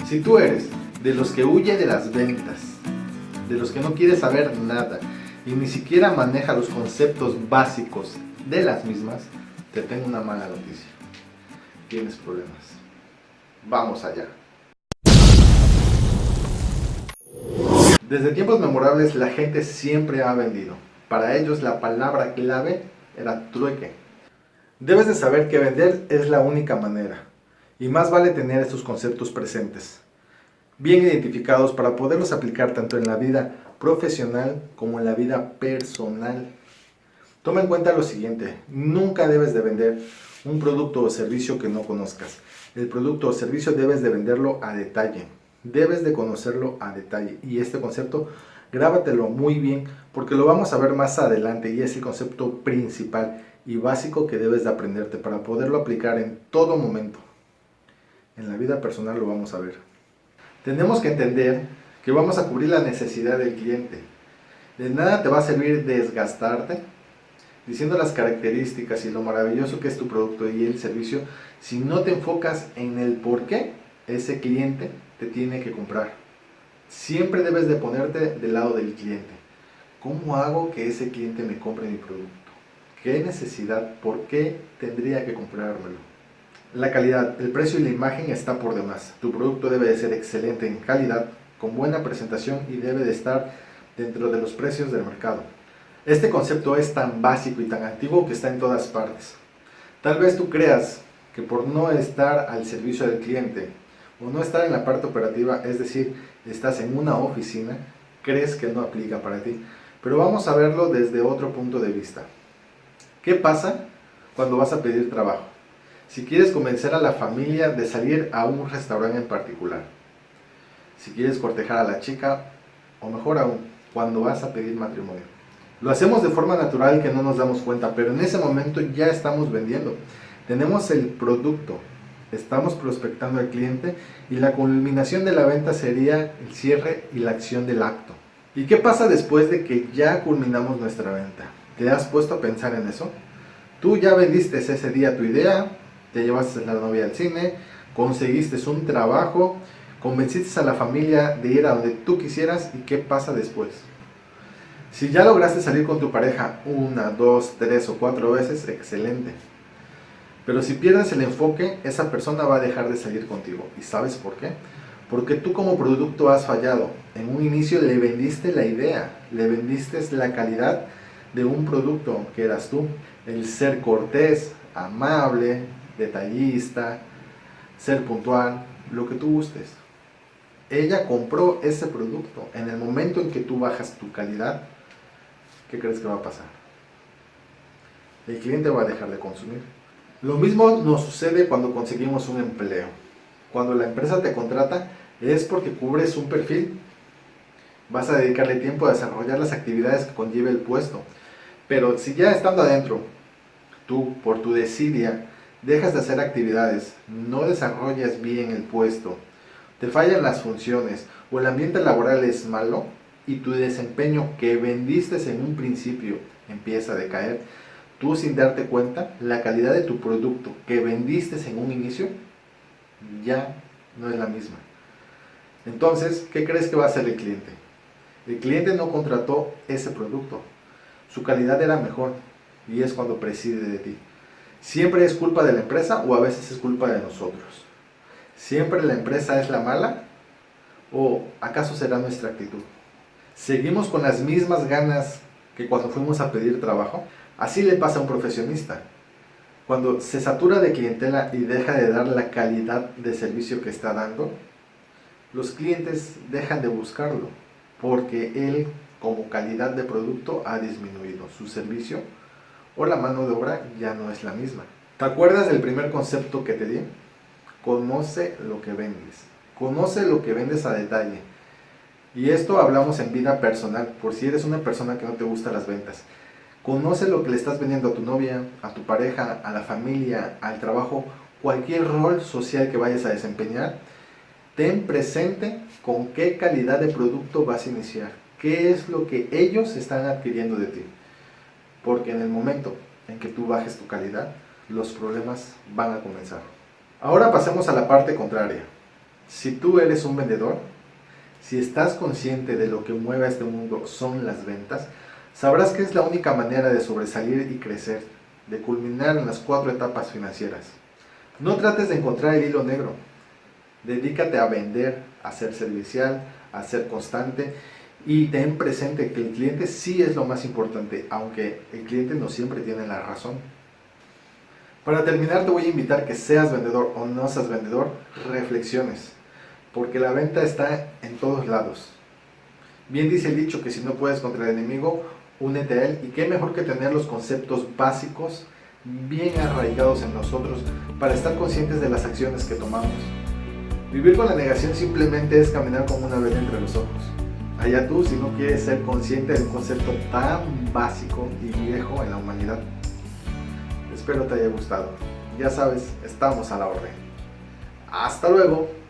Si tú eres de los que huye de las ventas, de los que no quiere saber nada y ni siquiera maneja los conceptos básicos de las mismas, te tengo una mala noticia. Tienes problemas. Vamos allá. Desde tiempos memorables la gente siempre ha vendido. Para ellos la palabra clave era trueque. Debes de saber que vender es la única manera y más vale tener estos conceptos presentes, bien identificados para poderlos aplicar tanto en la vida profesional como en la vida personal. Toma en cuenta lo siguiente, nunca debes de vender un producto o servicio que no conozcas. El producto o servicio debes de venderlo a detalle, debes de conocerlo a detalle y este concepto grábatelo muy bien porque lo vamos a ver más adelante y es el concepto principal y básico que debes de aprenderte para poderlo aplicar en todo momento. En la vida personal lo vamos a ver. Tenemos que entender que vamos a cubrir la necesidad del cliente. De nada te va a servir desgastarte diciendo las características y lo maravilloso que es tu producto y el servicio si no te enfocas en el por qué ese cliente te tiene que comprar. Siempre debes de ponerte del lado del cliente. ¿Cómo hago que ese cliente me compre mi producto? ¿Qué necesidad? ¿Por qué tendría que comprármelo? La calidad, el precio y la imagen está por demás. Tu producto debe de ser excelente en calidad, con buena presentación y debe de estar dentro de los precios del mercado. Este concepto es tan básico y tan antiguo que está en todas partes. Tal vez tú creas que por no estar al servicio del cliente o no estar en la parte operativa, es decir, estás en una oficina, crees que no aplica para ti. Pero vamos a verlo desde otro punto de vista. ¿Qué pasa cuando vas a pedir trabajo? Si quieres convencer a la familia de salir a un restaurante en particular. Si quieres cortejar a la chica, o mejor aún, cuando vas a pedir matrimonio. Lo hacemos de forma natural que no nos damos cuenta, pero en ese momento ya estamos vendiendo. Tenemos el producto, estamos prospectando al cliente y la culminación de la venta sería el cierre y la acción del acto. ¿Y qué pasa después de que ya culminamos nuestra venta? ¿Te has puesto a pensar en eso? Tú ya vendiste ese día tu idea, te llevaste a la novia al cine, conseguiste un trabajo, convenciste a la familia de ir a donde tú quisieras y ¿qué pasa después? Si ya lograste salir con tu pareja 1, 2, 3 o 4 veces, excelente. Pero si pierdes el enfoque, esa persona va a dejar de salir contigo. ¿Y sabes por qué? Porque tú como producto has fallado. En un inicio le vendiste la idea, le vendiste la calidad de un producto que eras tú. El ser cortés, amable, detallista, ser puntual, lo que tú gustes. Ella compró ese producto. En el momento en que tú bajas tu calidad, ¿qué crees que va a pasar? El cliente va a dejar de consumir. Lo mismo nos sucede cuando conseguimos un empleo. Cuando la empresa te contrata es porque cubres un perfil. Vas a dedicarle tiempo a desarrollar las actividades que conlleve el puesto. Pero si ya estando adentro, tú por tu desidia dejas de hacer actividades, no desarrollas bien el puesto, te fallan las funciones o el ambiente laboral es malo y tu desempeño que vendiste en un principio empieza a decaer, tú sin darte cuenta, la calidad de tu producto que vendiste en un inicio ya no es la misma. Entonces, ¿qué crees que va a hacer el cliente? El cliente no contrató ese producto, su calidad era mejor y es cuando prescinde de ti. ¿Siempre es culpa de la empresa o a veces es culpa de nosotros? ¿Siempre la empresa es la mala o acaso será nuestra actitud? ¿Seguimos con las mismas ganas que cuando fuimos a pedir trabajo? Así le pasa a un profesionista. Cuando se satura de clientela y deja de dar la calidad de servicio que está dando, los clientes dejan de buscarlo porque él como calidad de producto ha disminuido su servicio o la mano de obra ya no es la misma. ¿Te acuerdas del primer concepto que te di? Conoce lo que vendes. Conoce lo que vendes a detalle. Y esto hablamos en vida personal, por si eres una persona que no te gustan las ventas. Conoce lo que le estás vendiendo a tu novia, a tu pareja, a la familia, al trabajo, cualquier rol social que vayas a desempeñar. Ten presente con qué calidad de producto vas a iniciar. ¿Qué es lo que ellos están adquiriendo de ti? Porque en el momento en que tú bajes tu calidad, los problemas van a comenzar. Ahora pasemos a la parte contraria. Si tú eres un vendedor, si estás consciente de lo que mueve a este mundo son las ventas, sabrás que es la única manera de sobresalir y crecer, de culminar en las 4 etapas financieras. No trates de encontrar el hilo negro. Dedícate a vender, a ser servicial, a ser constante y ten presente que el cliente sí es lo más importante, aunque el cliente no siempre tiene la razón. Para terminar, te voy a invitar que seas vendedor o no seas vendedor, reflexiones, porque la venta está en todos lados. Bien dice el dicho que si no puedes contra el enemigo, únete a él, y qué mejor que tener los conceptos básicos bien arraigados en nosotros para estar conscientes de las acciones que tomamos. Vivir con la negación simplemente es caminar como una vela entre los ojos. Allá tú si no quieres ser consciente de un concepto tan básico y viejo en la humanidad. Espero te haya gustado. Ya sabes, estamos a la orden. ¡Hasta luego!